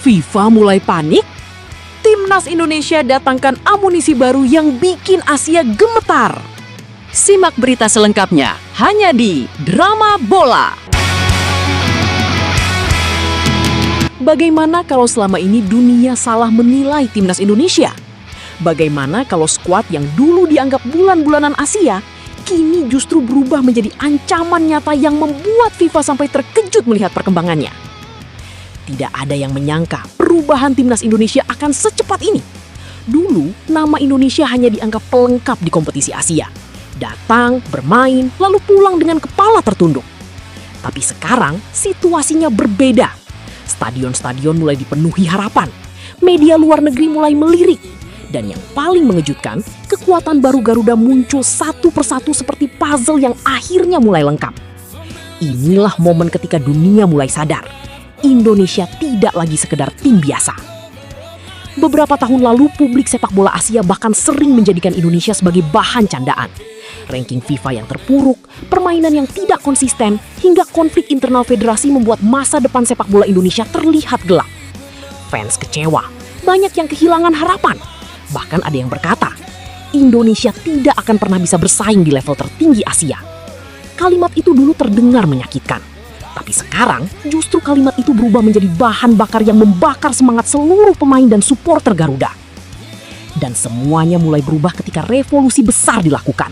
FIFA mulai panik? Timnas Indonesia datangkan amunisi baru yang bikin Asia gemetar. Simak berita selengkapnya hanya di Drama Bola. Bagaimana kalau selama ini dunia salah menilai Timnas Indonesia? Bagaimana kalau skuad yang dulu dianggap bulan-bulanan Asia, kini justru berubah menjadi ancaman nyata yang membuat FIFA sampai terkejut melihat perkembangannya? Tidak ada yang menyangka perubahan Timnas Indonesia akan secepat ini. Dulu, nama Indonesia hanya dianggap pelengkap di kompetisi Asia. Datang, bermain, lalu pulang dengan kepala tertunduk. Tapi sekarang, situasinya berbeda. Stadion-stadion mulai dipenuhi harapan. Media luar negeri mulai melirik. Dan yang paling mengejutkan, kekuatan baru Garuda muncul satu persatu seperti puzzle yang akhirnya mulai lengkap. Inilah momen ketika dunia mulai sadar. Indonesia tidak lagi sekedar tim biasa. Beberapa tahun lalu, publik sepak bola Asia bahkan sering menjadikan Indonesia sebagai bahan candaan. Ranking FIFA yang terpuruk, permainan yang tidak konsisten, hingga konflik internal federasi membuat masa depan sepak bola Indonesia terlihat gelap. Fans kecewa, banyak yang kehilangan harapan. Bahkan ada yang berkata, Indonesia tidak akan pernah bisa bersaing di level tertinggi Asia. Kalimat itu dulu terdengar menyakitkan. Tapi sekarang, justru kalimat itu berubah menjadi bahan bakar yang membakar semangat seluruh pemain dan supporter Garuda. Dan semuanya mulai berubah ketika revolusi besar dilakukan.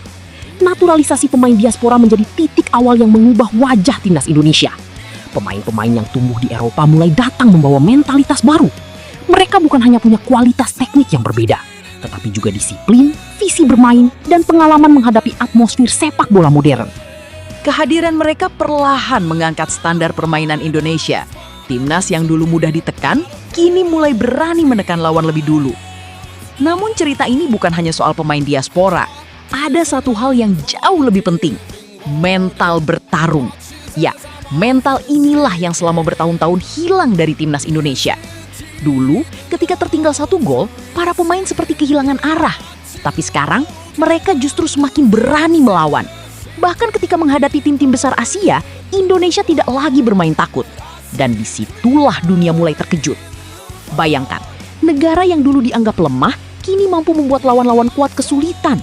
Naturalisasi pemain diaspora menjadi titik awal yang mengubah wajah Timnas Indonesia. Pemain-pemain yang tumbuh di Eropa mulai datang membawa mentalitas baru. Mereka bukan hanya punya kualitas teknik yang berbeda, tetapi juga disiplin, visi bermain, dan pengalaman menghadapi atmosfer sepak bola modern. Kehadiran mereka perlahan mengangkat standar permainan Indonesia. Timnas yang dulu mudah ditekan, kini mulai berani menekan lawan lebih dulu. Namun cerita ini bukan hanya soal pemain diaspora. Ada satu hal yang jauh lebih penting, mental bertarung. Ya, mental inilah yang selama bertahun-tahun hilang dari Timnas Indonesia. Dulu, ketika tertinggal 1 gol, para pemain seperti kehilangan arah. Tapi sekarang, mereka justru semakin berani melawan. Bahkan ketika menghadapi tim-tim besar Asia, Indonesia tidak lagi bermain takut. Dan disitulah dunia mulai terkejut. Bayangkan, negara yang dulu dianggap lemah, kini mampu membuat lawan-lawan kuat kesulitan.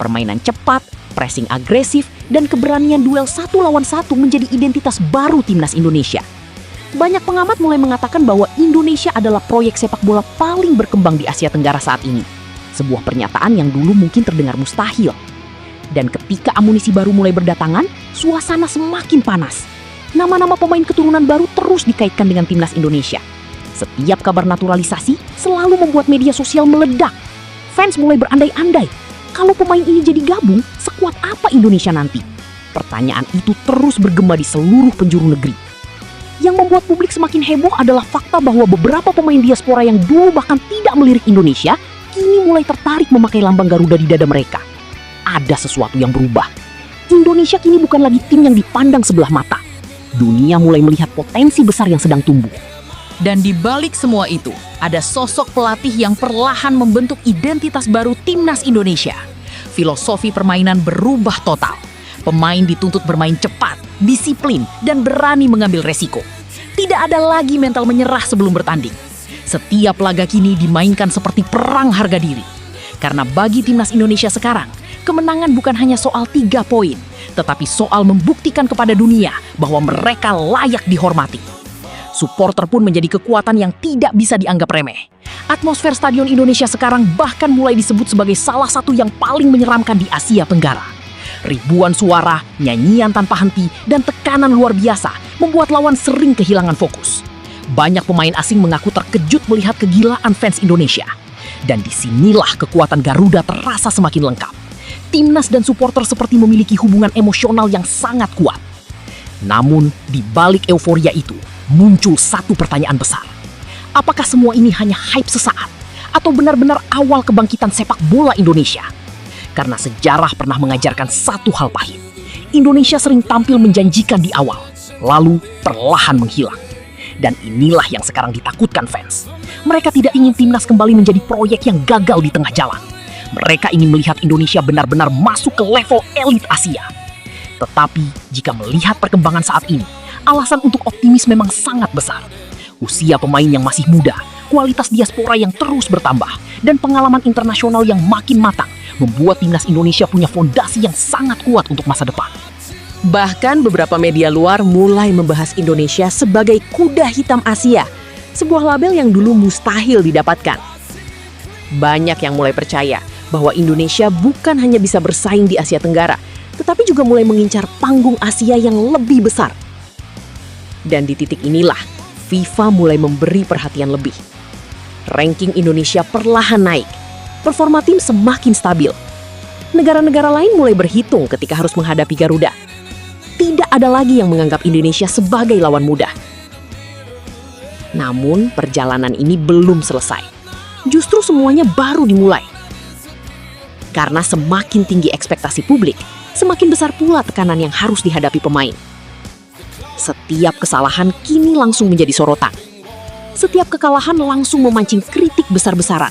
Permainan cepat, pressing agresif, dan keberanian duel 1 lawan 1 menjadi identitas baru Timnas Indonesia. Banyak pengamat mulai mengatakan bahwa Indonesia adalah proyek sepak bola paling berkembang di Asia Tenggara saat ini. Sebuah pernyataan yang dulu mungkin terdengar mustahil. Dan ketika amunisi baru mulai berdatangan, suasana semakin panas. Nama-nama pemain keturunan baru terus dikaitkan dengan Timnas Indonesia. Setiap kabar naturalisasi selalu membuat media sosial meledak. Fans mulai berandai-andai, kalau pemain ini jadi gabung, sekuat apa Indonesia nanti? Pertanyaan itu terus bergema di seluruh penjuru negeri. Yang membuat publik semakin heboh adalah fakta bahwa beberapa pemain diaspora yang dulu bahkan tidak melirik Indonesia, kini mulai tertarik memakai lambang Garuda di dada mereka. Ada sesuatu yang berubah. Indonesia kini bukan lagi tim yang dipandang sebelah mata. Dunia mulai melihat potensi besar yang sedang tumbuh. Dan di balik semua itu, ada sosok pelatih yang perlahan membentuk identitas baru Timnas Indonesia. Filosofi permainan berubah total. Pemain dituntut bermain cepat, disiplin, dan berani mengambil resiko. Tidak ada lagi mental menyerah sebelum bertanding. Setiap laga kini dimainkan seperti perang harga diri. Karena bagi Timnas Indonesia sekarang, kemenangan bukan hanya soal 3 poin, tetapi soal membuktikan kepada dunia bahwa mereka layak dihormati. Supporter pun menjadi kekuatan yang tidak bisa dianggap remeh. Atmosfer Stadion Indonesia sekarang bahkan mulai disebut sebagai salah satu yang paling menyeramkan di Asia Tenggara. Ribuan suara, nyanyian tanpa henti, dan tekanan luar biasa membuat lawan sering kehilangan fokus. Banyak pemain asing mengaku terkejut melihat kegilaan fans Indonesia. Dan disinilah kekuatan Garuda terasa semakin lengkap. Timnas dan supporter seperti memiliki hubungan emosional yang sangat kuat. Namun, di balik euforia itu, muncul satu pertanyaan besar. Apakah semua ini hanya hype sesaat? Atau benar-benar awal kebangkitan sepak bola Indonesia? Karena sejarah pernah mengajarkan satu hal pahit. Indonesia sering tampil menjanjikan di awal, lalu perlahan menghilang. Dan inilah yang sekarang ditakutkan fans. Mereka tidak ingin timnas kembali menjadi proyek yang gagal di tengah jalan. Mereka ingin melihat Indonesia benar-benar masuk ke level elit Asia. Tetapi jika melihat perkembangan saat ini, alasan untuk optimis memang sangat besar. Usia pemain yang masih muda, kualitas diaspora yang terus bertambah, dan pengalaman internasional yang makin matang membuat timnas Indonesia punya fondasi yang sangat kuat untuk masa depan. Bahkan beberapa media luar mulai membahas Indonesia sebagai kuda hitam Asia, sebuah label yang dulu mustahil didapatkan. Banyak yang mulai percaya bahwa Indonesia bukan hanya bisa bersaing di Asia Tenggara, tetapi juga mulai mengincar panggung Asia yang lebih besar. Dan di titik inilah, FIFA mulai memberi perhatian lebih. Ranking Indonesia perlahan naik, performa tim semakin stabil. Negara-negara lain mulai berhitung ketika harus menghadapi Garuda. Tidak ada lagi yang menganggap Indonesia sebagai lawan mudah. Namun, perjalanan ini belum selesai. Justru semuanya baru dimulai. Karena semakin tinggi ekspektasi publik, semakin besar pula tekanan yang harus dihadapi pemain. Setiap kesalahan kini langsung menjadi sorotan. Setiap kekalahan langsung memancing kritik besar-besaran.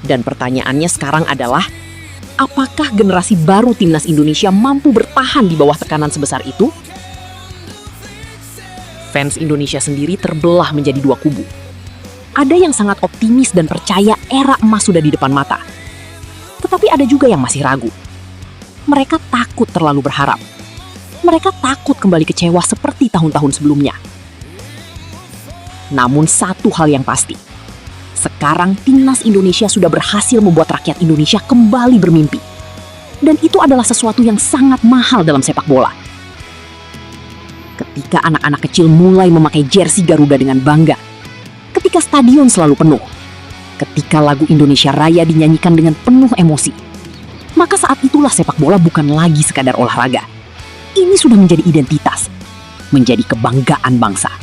Dan pertanyaannya sekarang adalah, apakah generasi baru timnas Indonesia mampu bertahan di bawah tekanan sebesar itu? Fans Indonesia sendiri terbelah menjadi dua kubu. Ada yang sangat optimis dan percaya era emas sudah di depan mata. Tetapi ada juga yang masih ragu. Mereka takut terlalu berharap. Mereka takut kembali kecewa seperti tahun-tahun sebelumnya. Namun satu hal yang pasti, sekarang timnas Indonesia sudah berhasil membuat rakyat Indonesia kembali bermimpi. Dan itu adalah sesuatu yang sangat mahal dalam sepak bola. Ketika anak-anak kecil mulai memakai jersey Garuda dengan bangga, ketika stadion selalu penuh, ketika lagu Indonesia Raya dinyanyikan dengan penuh emosi, maka saat itulah sepak bola bukan lagi sekadar olahraga. Ini sudah menjadi identitas, menjadi kebanggaan bangsa.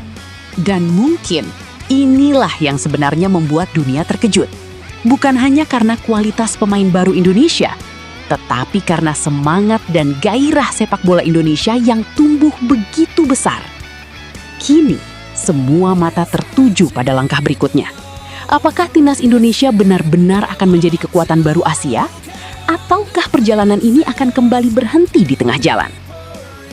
Dan mungkin inilah yang sebenarnya membuat dunia terkejut. Bukan hanya karena kualitas pemain baru Indonesia, tetapi karena semangat dan gairah sepak bola Indonesia yang tumbuh begitu besar. Kini, semua mata tertuju pada langkah berikutnya. Apakah timnas Indonesia benar-benar akan menjadi kekuatan baru Asia? Ataukah perjalanan ini akan kembali berhenti di tengah jalan?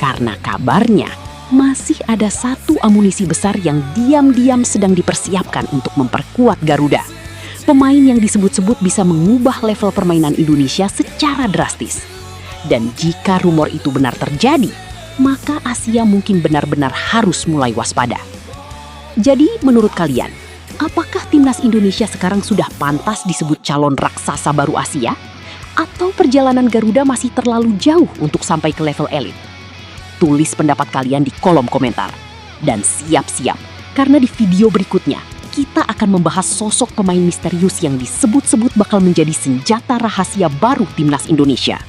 Karena kabarnya, masih ada satu amunisi besar yang diam-diam sedang dipersiapkan untuk memperkuat Garuda. Pemain yang disebut-sebut bisa mengubah level permainan Indonesia secara drastis. Dan jika rumor itu benar terjadi, maka Asia mungkin benar-benar harus mulai waspada. Jadi, menurut kalian, apakah timnas Indonesia sekarang sudah pantas disebut calon raksasa baru Asia? Atau perjalanan Garuda masih terlalu jauh untuk sampai ke level elit? Tulis pendapat kalian di kolom komentar. Dan siap-siap, karena di video berikutnya, kita akan membahas sosok pemain misterius yang disebut-sebut bakal menjadi senjata rahasia baru timnas Indonesia.